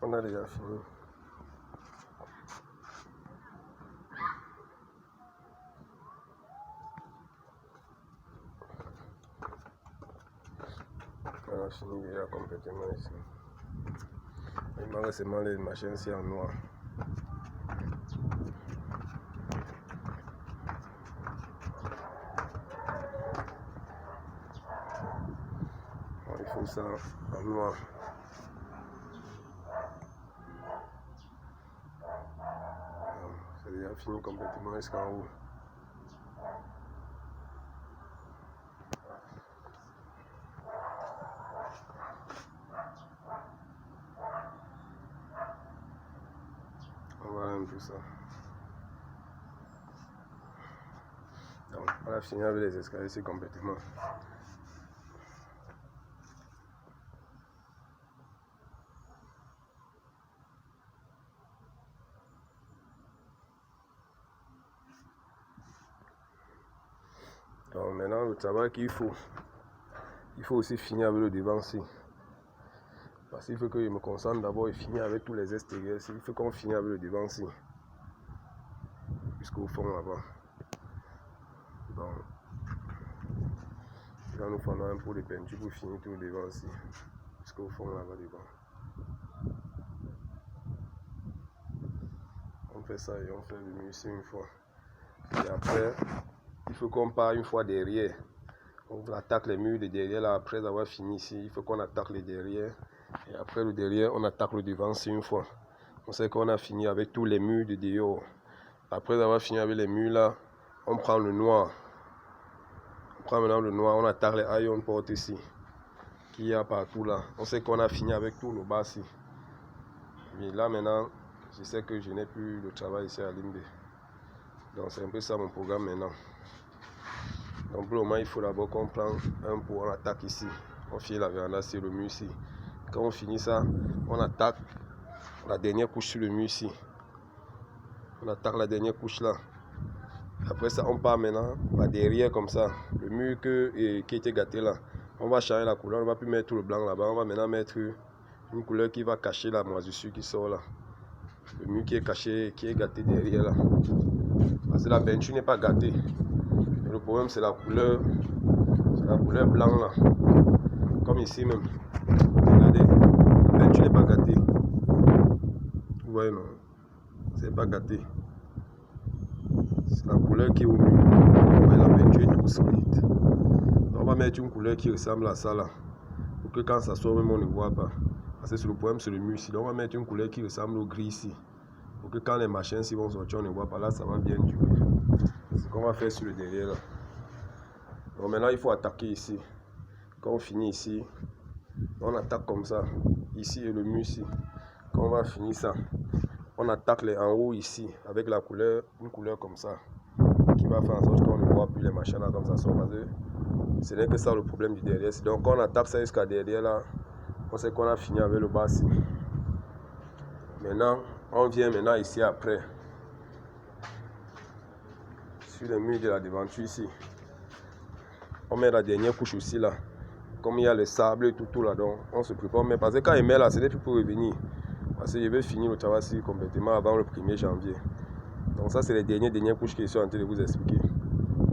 On a déjà fini. On a fini déjà complètement ici. Il me reste seulement les machines ici en noir. Il faut ça en noir. C'est déjà fini complètement jusqu'en haut. Voilà un peu ça. Donc, on a fini avec les escaliers ici complètement. Donc maintenant le travail qu'il faut, il faut aussi finir avec le devant ici. Parce qu'il faut que je me concentre d'abord et finir avec tous les extérieurs ici. Il faut qu'on finisse avec le devant ici. Jusqu'au fond là-bas. Donc, il va nous falloir un pot de peinture pour finir tout le devant ici. Jusqu'au fond là-bas devant. On fait ça et on fait le mur ici une fois. Et après, il faut qu'on part une fois derrière. On attaque les murs de derrière là après avoir fini ici. Il faut qu'on attaque les derrière. Et après le derrière, on attaque le devant ici une fois. On sait qu'on a fini avec tous les murs de dehors. Après avoir fini avec les murs là, on prend le noir. On prend maintenant le noir, on attaque les iron portes ici. Qu'il y a partout là. On sait qu'on a fini avec tout le bas ici. Mais là maintenant, je sais que je n'ai plus de travail ici à Limbe. Donc c'est un peu ça mon programme maintenant. Donc pour le moment, il faut d'abord qu'on prenne un pot, on attaque ici. On finit la véranda sur le mur ici. Quand on finit ça, on attaque la dernière couche sur le mur ici. On attaque la dernière couche là. Après ça, on part maintenant par derrière comme ça. Le mur qui était gâté là. On va changer la couleur, on va plus mettre tout le blanc là-bas. On va maintenant mettre une couleur qui va cacher la moisissure qui sort là. Le mur qui est caché, qui est gâté derrière là. Parce que la peinture n'est pas gâtée. Et le problème c'est la couleur. C'est la couleur blanc là. Comme ici même. Regardez, la peinture n'est pas gâtée. Vous voyez non? C'est pas gâté. C'est la couleur qui est au mur. Vous voyez, la peinture est trop solide. Donc on va mettre une couleur qui ressemble à ça là. Pour que quand ça sort même on ne voit pas. Parce que c'est le problème c'est le mur ici. Donc on va mettre une couleur qui ressemble au gris ici. Pour que quand les machins ici vont sortir on ne voit pas. Là ça va bien durer. C'est ce qu'on va faire sur le derrière là. Donc maintenant il faut attaquer ici. Quand on finit ici, on attaque comme ça. Ici et le mur ici. Quand on va finir ça, on attaque les en haut ici avec la couleur, une couleur comme ça. Qui va faire en sorte qu'on ne voit plus les machins là comme ça sort. Parce que ce n'est que ça le problème du derrière. Donc quand on attaque ça jusqu'à derrière là, on sait qu'on a fini avec le bas ici. Maintenant, on vient maintenant ici après. Sur le mur de la devanture ici. On met la dernière couche aussi là. Comme il y a le sable et tout là, donc on se prépare. Mais parce que quand il met là, ce n'est plus pour revenir. Parce que je vais finir le travail ici complètement avant le 1er janvier. Donc ça c'est les dernières couches que je suis en train de vous expliquer.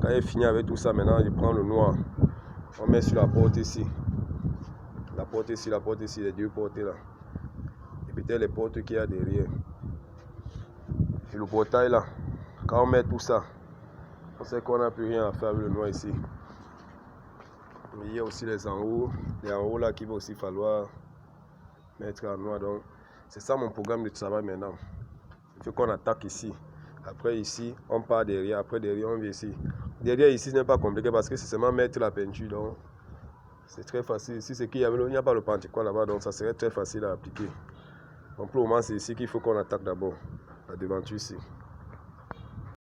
Quand il est fini avec tout ça, maintenant je prends le noir. On met sur la porte ici. La porte ici, les deux portes là. Et peut-être les portes qu'il y a derrière. Et le portail là. Quand on met tout ça, on sait qu'on n'a plus rien à faire avec le noir ici. Mais il y a aussi les en haut là qu'il va aussi falloir mettre en noir. Donc c'est ça mon programme de travail maintenant. Il faut qu'on attaque ici. Après ici, on part derrière. Après derrière, on vient ici. Derrière ici, ce n'est pas compliqué parce que c'est seulement mettre la peinture. Donc c'est très facile. Ici, c'est qu'il n'y a pas le pentiquois là-bas. Donc ça serait très facile à appliquer. Donc pour le moment, c'est ici qu'il faut qu'on attaque d'abord. La devanture ici.